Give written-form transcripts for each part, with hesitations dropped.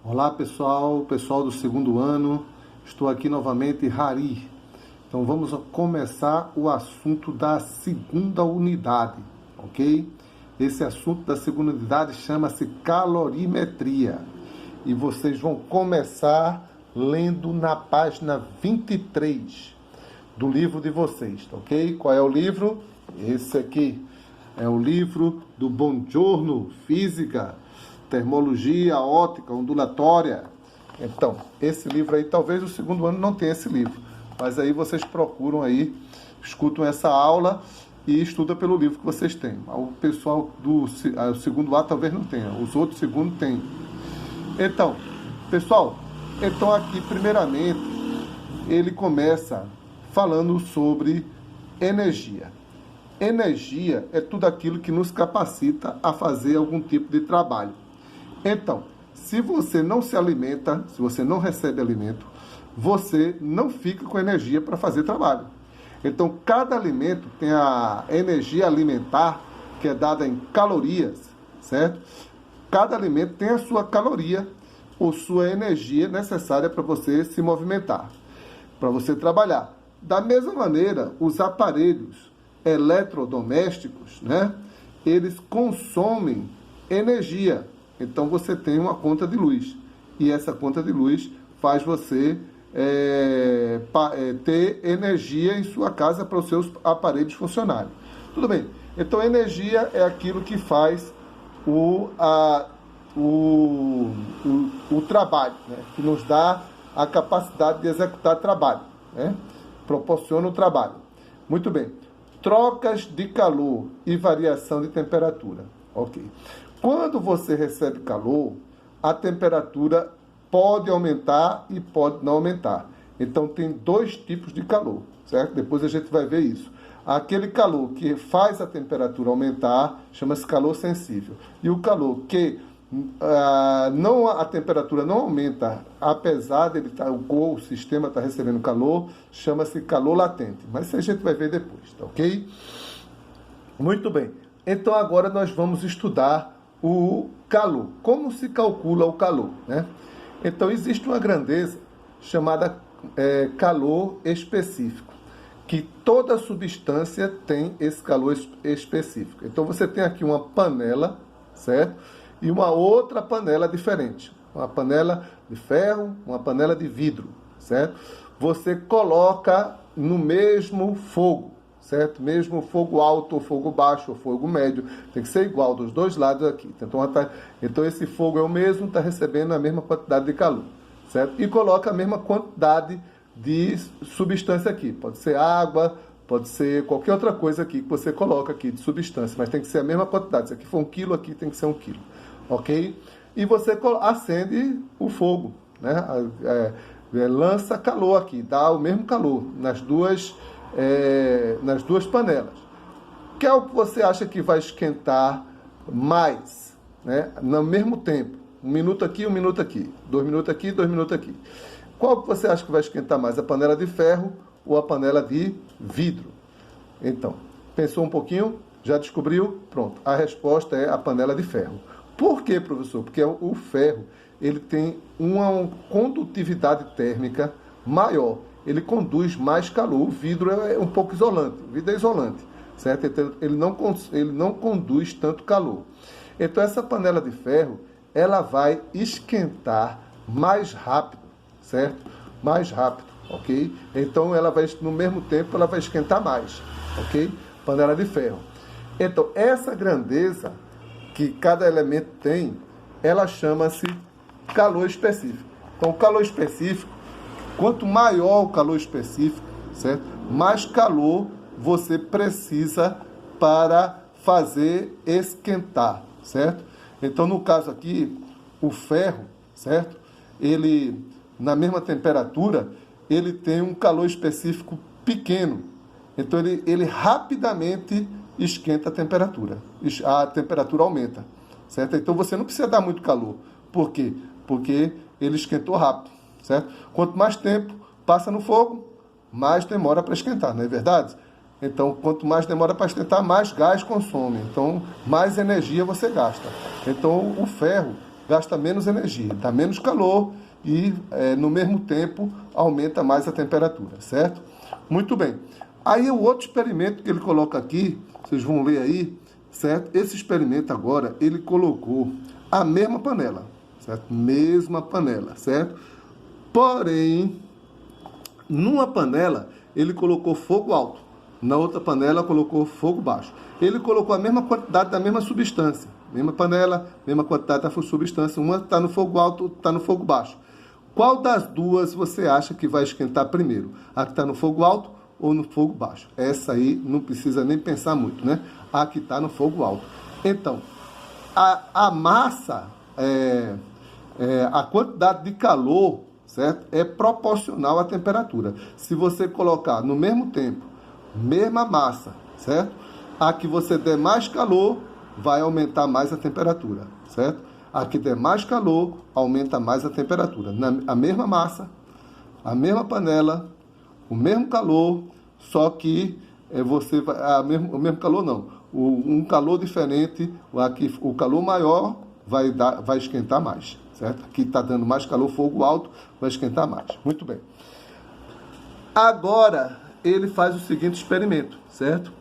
Olá pessoal, pessoal do segundo ano, estou aqui novamente, Hari. Então vamos começar o assunto da segunda unidade, ok? Esse assunto da segunda unidade chama-se calorimetria. E vocês vão começar lendo na página 23 do livro de vocês, ok? Qual é o livro? Esse aqui é o livro do Buongiorno, Física, Termologia, Ótica, Ondulatória. Então, esse livro aí, talvez o segundo ano não tenha esse livro, mas aí vocês procuram aí, escutam essa aula e estudam pelo livro que vocês têm. O pessoal do segundo A talvez não tenha, os outros segundo têm. Então, pessoal, aqui primeiramente ele começa falando sobre energia. Energia é tudo aquilo que nos capacita a fazer algum tipo de trabalho. Então, se você não se alimenta, se você não recebe alimento, você não fica com energia para fazer trabalho. Então, cada alimento tem a energia alimentar, que é dada em calorias, certo? Cada alimento tem a sua caloria, ou sua energia necessária para você se movimentar, para você trabalhar. Da mesma maneira, os aparelhos eletrodomésticos, né? Eles consomem energia. Então você tem uma conta de luz. E essa conta de luz faz você ter energia em sua casa para os seus aparelhos funcionarem. Tudo bem. Então energia é aquilo que faz o trabalho, né? Que nos dá a capacidade de executar trabalho, né? Proporciona o trabalho. Muito bem. Trocas de calor e variação de temperatura. Ok. Quando você recebe calor, a temperatura pode aumentar e pode não aumentar. Então, tem dois tipos de calor, certo? Depois a gente vai ver isso. Aquele calor que faz a temperatura aumentar chama-se calor sensível. E o calor que a temperatura não aumenta, apesar de o sistema estar recebendo calor, chama-se calor latente. Mas isso a gente vai ver depois, tá ok? Muito bem. Então agora nós vamos estudar o calor. Como se calcula o calor, né? Então existe uma grandeza chamada calor específico, que toda substância tem esse calor específico. Então você tem aqui uma panela, certo? E uma outra panela diferente. Uma panela de ferro, uma panela de vidro, certo? Você coloca no mesmo fogo, certo? Mesmo fogo alto, ou fogo baixo, ou fogo médio. Tem que ser igual dos dois lados aqui. Então esse fogo é o mesmo, está recebendo a mesma quantidade de calor, certo? E coloca a mesma quantidade de substância aqui. Pode ser água, pode ser qualquer outra coisa aqui que você coloca aqui de substância, mas tem que ser a mesma quantidade. Se aqui for 1 quilo, aqui tem que ser 1 quilo. Ok? E você acende o fogo, né? Lança calor aqui, dá o mesmo calor nas duas panelas. Que é o que você acha que vai esquentar mais, né? No mesmo tempo. 1 minuto aqui, 1 minuto aqui. 2 minutos aqui, 2 minutos aqui. Qual que você acha que vai esquentar mais? A panela de ferro ou a panela de vidro? Então, pensou um pouquinho? Já descobriu? Pronto. A resposta é a panela de ferro. Por quê, professor? Porque o ferro ele tem uma condutividade térmica maior. Ele conduz mais calor. O vidro é um pouco isolante. O vidro é isolante, certo? Então, ele não conduz tanto calor. Então, essa panela de ferro, ela vai esquentar mais rápido, certo? Mais rápido, ok? Então, no mesmo tempo, ela vai esquentar mais, ok? Panela de ferro. Então, essa grandeza que cada elemento tem, ela chama-se calor específico. Então, o calor específico, quanto maior o calor específico, certo? Mais calor você precisa para fazer esquentar, certo? Então, no caso aqui, o ferro, certo? Ele, na mesma temperatura, ele tem um calor específico pequeno. Então, ele rapidamente esquenta a temperatura aumenta, certo? Então você não precisa dar muito calor. Por quê? Porque ele esquentou rápido, certo? Quanto mais tempo passa no fogo, mais demora para esquentar, não é verdade? Então, quanto mais demora para esquentar, mais gás consome. Então, mais energia você gasta. Então, o ferro, gasta menos energia, dá menos calor e, no mesmo tempo, aumenta mais a temperatura, certo? Muito bem. Aí o outro experimento que ele coloca aqui, vocês vão ler aí, certo? Esse experimento agora, ele colocou a mesma panela, certo? Mesma panela, certo? Porém, numa panela, ele colocou fogo alto. Na outra panela, colocou fogo baixo. Ele colocou a mesma quantidade da mesma substância. Mesma panela, mesma quantidade da substância. Uma está no fogo alto, outra está no fogo baixo. Qual das duas você acha que vai esquentar primeiro? A que está no fogo alto ou no fogo baixo? Essa aí não precisa nem pensar muito, né? A que está no fogo alto. Então, a massa, a quantidade de calor, certo? É proporcional à temperatura. Se você colocar no mesmo tempo, mesma massa, certo? A que você der mais calor, vai aumentar mais a temperatura, certo? A que der mais calor, aumenta mais a temperatura. A mesma massa, a mesma panela, o mesmo calor, só que você vai... o mesmo calor não. Um calor diferente, o calor maior vai esquentar mais, certo? Aqui está dando mais calor, fogo alto, vai esquentar mais. Muito bem. Agora, ele faz o seguinte experimento, certo?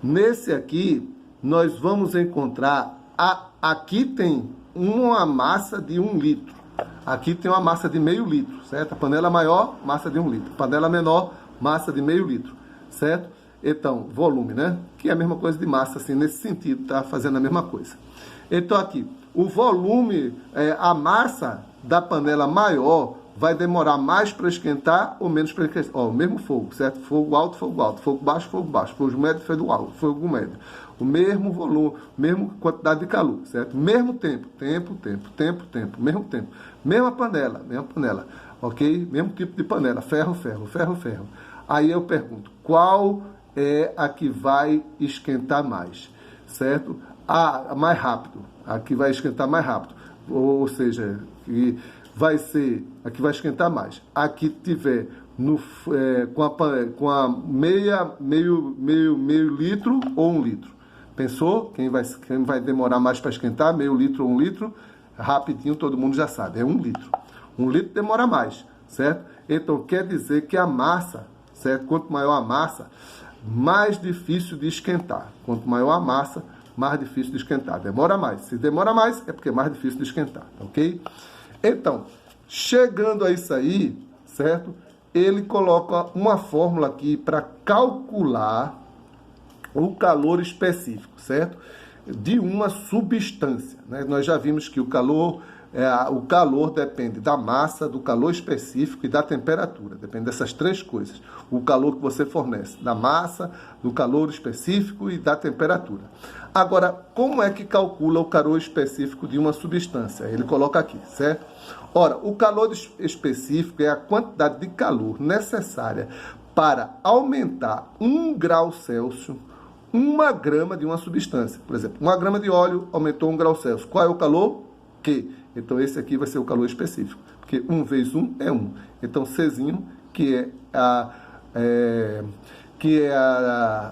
Nesse aqui, nós vamos encontrar... Aqui tem uma massa de 1 litro. Aqui tem uma massa de meio litro, certo? A panela maior, massa de 1 litro. Panela menor, massa de meio litro, certo? Então, volume, né? Que é a mesma coisa de massa, assim, nesse sentido, tá fazendo a mesma coisa. Então, aqui, o volume, a massa da panela maior vai demorar mais para esquentar ou menos para esquentar. Ó, o mesmo fogo, certo? Fogo alto, fogo baixo, fogo médio, fogo médio. O mesmo volume, mesma quantidade de calor, certo? Mesmo tempo, mesmo tempo. Mesma panela, ok? Mesmo tipo de panela, ferro. Aí eu pergunto, qual é a que vai esquentar mais, certo? A mais rápido, a que vai esquentar mais rápido, ou seja, que vai ser a que vai esquentar mais. A que tiver com a meio litro ou 1 litro. Pensou? Quem vai demorar mais para esquentar? Meio litro ou 1 litro? Rapidinho, todo mundo já sabe. É 1 litro. 1 litro demora mais, certo? Então, quer dizer que a massa, certo? Quanto maior a massa, mais difícil de esquentar. Quanto maior a massa, mais difícil de esquentar. Demora mais. Se demora mais, é porque é mais difícil de esquentar, ok? Então, chegando a isso aí, certo? Ele coloca uma fórmula aqui para calcular o calor específico, certo? De uma substância, né? Nós já vimos que o calor depende da massa, do calor específico e da temperatura. Depende dessas 3 coisas. O calor que você fornece, da massa, do calor específico e da temperatura. Agora, como é que calcula o calor específico de uma substância? Ele coloca aqui, certo? Ora, o calor específico é a quantidade de calor necessária para aumentar 1 grau Celsius 1 grama de uma substância. Por exemplo, 1 grama de óleo aumentou 1 grau Celsius. Qual é o calor? Q. Então, esse aqui vai ser o calor específico. Porque 1 vezes 1 é 1. Então, Czinho, que é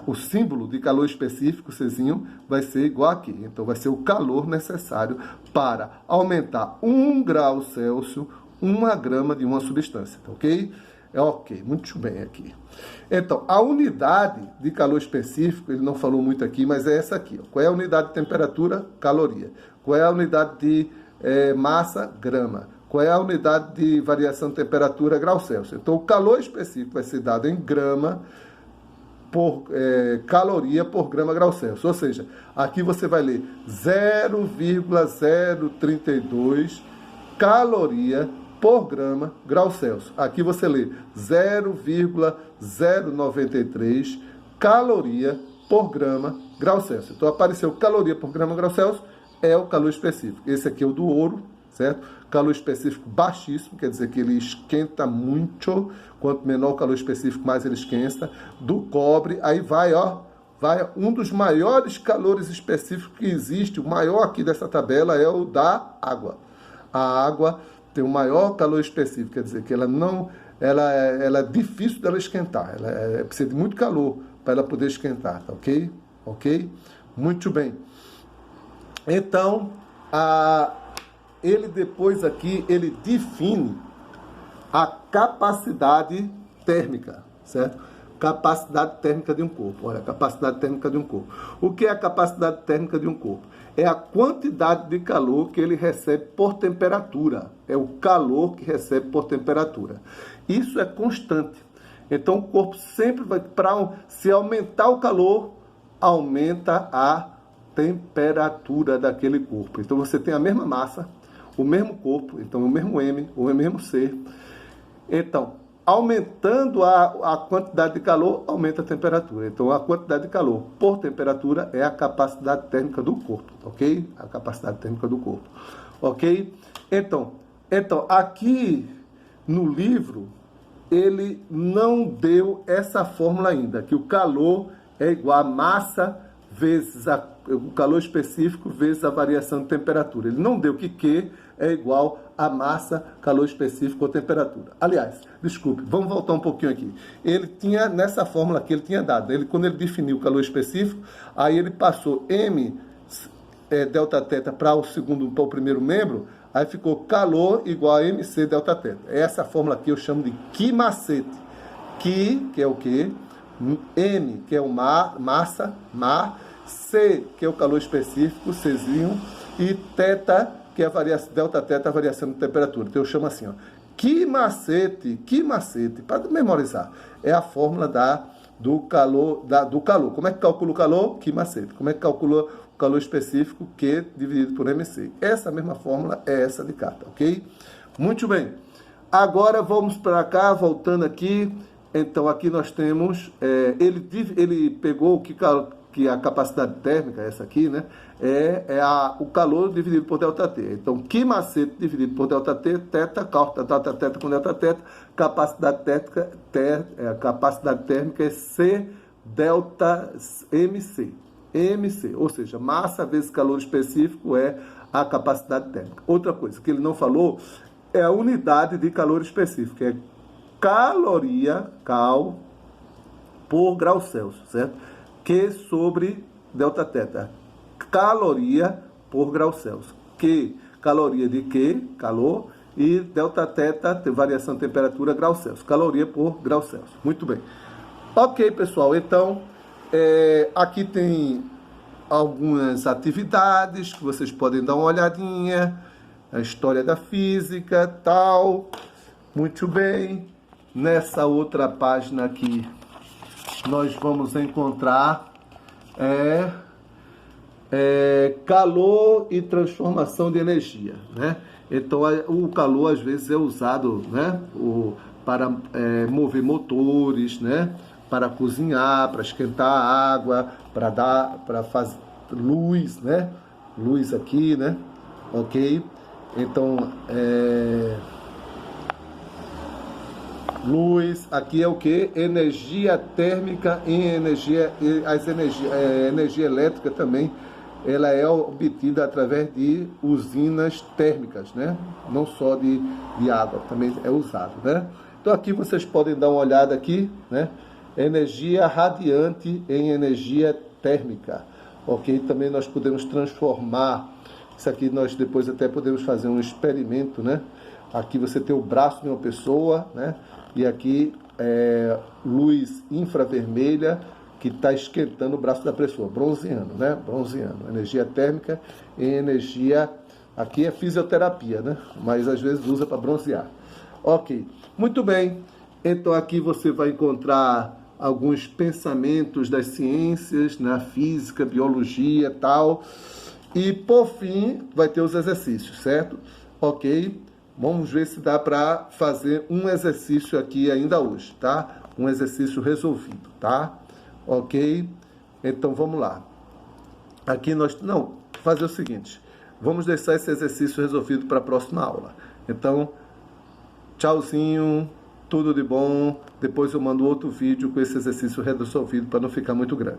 o símbolo de calor específico, Czinho, vai ser igual aqui. Então, vai ser o calor necessário para aumentar 1 grau Celsius 1 grama de uma substância. Ok? Ok, muito bem aqui. Então, a unidade de calor específico, ele não falou muito aqui, mas é essa aqui. Ó. Qual é a unidade de temperatura? Caloria. Qual é a unidade de massa? Grama. Qual é a unidade de variação de temperatura? Grau Celsius. Então, o calor específico vai ser dado em grama por caloria por grama grau Celsius. Ou seja, aqui você vai ler 0,032 caloria por grama grau Celsius. Aqui você lê 0,093 caloria por grama grau Celsius. Então, apareceu caloria por grama grau Celsius, é o calor específico. Esse aqui é o do ouro, certo? Calor específico baixíssimo, quer dizer que ele esquenta muito. Quanto menor o calor específico, mais ele esquenta. Do cobre, aí vai um dos maiores calores específicos que existe. O maior aqui dessa tabela é o da água. A água tem o maior calor específico, quer dizer que ela é difícil dela esquentar. Ela precisa de muito calor para ela poder esquentar, tá ok? Ok? Muito bem. Então, ele depois aqui, ele define a capacidade térmica, certo? Capacidade térmica de um corpo. Olha, capacidade térmica de um corpo. O que é a capacidade térmica de um corpo? É a quantidade de calor que ele recebe por temperatura. É o calor que recebe por temperatura. Isso é constante. Então, o corpo sempre vai... Se aumentar o calor, aumenta a temperatura daquele corpo. Então, você tem a mesma massa, o mesmo corpo, então o mesmo M, o mesmo C. Então, aumentando a quantidade de calor, aumenta a temperatura. Então, a quantidade de calor por temperatura é a capacidade térmica do corpo, ok? A capacidade térmica do corpo, ok? Então aqui no livro, ele não deu essa fórmula ainda, que o calor é igual a massa vezes o calor específico vezes a variação de temperatura. Ele não deu que Q é igual a massa, calor específico ou temperatura. Aliás, desculpe, vamos voltar um pouquinho aqui. Ele tinha, nessa fórmula que ele tinha dado, quando ele definiu o calor específico, aí ele passou M delta teta para o primeiro membro, aí ficou calor igual a MC delta teta. Essa fórmula aqui eu chamo de Ki macete. Ki, que é o quê? M, que é o massa, mar, C, que é o calor específico, Czinho, e teta, que é a variação, delta teta, a variação de temperatura. Então eu chamo assim, ó, que macete, para memorizar, é a fórmula do calor. Como é que calcula o calor? Que macete. Como é que calcula o calor específico? Q dividido por MC. Essa mesma fórmula é essa de cá, tá, ok? Muito bem. Agora vamos para cá, voltando aqui. Então aqui nós temos, ele pegou o que a capacidade térmica, essa aqui, né, o calor dividido por delta T. Então, Ki macete dividido por delta T, teta, corta delta teta com delta teta, capacidade térmica é C delta MC. MC, ou seja, massa vezes calor específico é a capacidade térmica. Outra coisa que ele não falou é a unidade de calor específico, é caloria, cal, por grau Celsius, certo? Q sobre delta teta. Caloria por grau Celsius. Q, caloria de Q, calor, e delta teta, variação de temperatura, grau Celsius. Caloria por grau Celsius. Muito bem. Ok, pessoal. Então, aqui tem algumas atividades que vocês podem dar uma olhadinha. A história da física, tal. Muito bem. Nessa outra página aqui, nós vamos encontrar calor e transformação de energia, né? Então, o calor às vezes é usado, né, para mover motores, né, para cozinhar, para esquentar a água, para fazer luz, né? Luz aqui, né? Ok? Então, luz, aqui é o que? Energia térmica e energia elétrica também, ela é obtida através de usinas térmicas, né? Não só de água, também é usado, né? Então aqui vocês podem dar uma olhada aqui, né? Energia radiante em energia térmica, ok? Também nós podemos transformar, isso aqui nós depois até podemos fazer um experimento, né? Aqui você tem o braço de uma pessoa, né? E aqui luz infravermelha que está esquentando o braço da pessoa, bronzeando, né? Bronzeando. Energia térmica e energia... Aqui é fisioterapia, né? Mas às vezes usa para bronzear. Ok. Muito bem. Então aqui você vai encontrar alguns pensamentos das ciências, na física, biologia, tal. E por fim, vai ter os exercícios, certo? Ok. Vamos ver se dá para fazer um exercício aqui ainda hoje, tá? Um exercício resolvido, tá? Ok? Então, vamos lá. Aqui fazer o seguinte. Vamos deixar esse exercício resolvido para a próxima aula. Então, tchauzinho, tudo de bom. Depois eu mando outro vídeo com esse exercício resolvido para não ficar muito grande.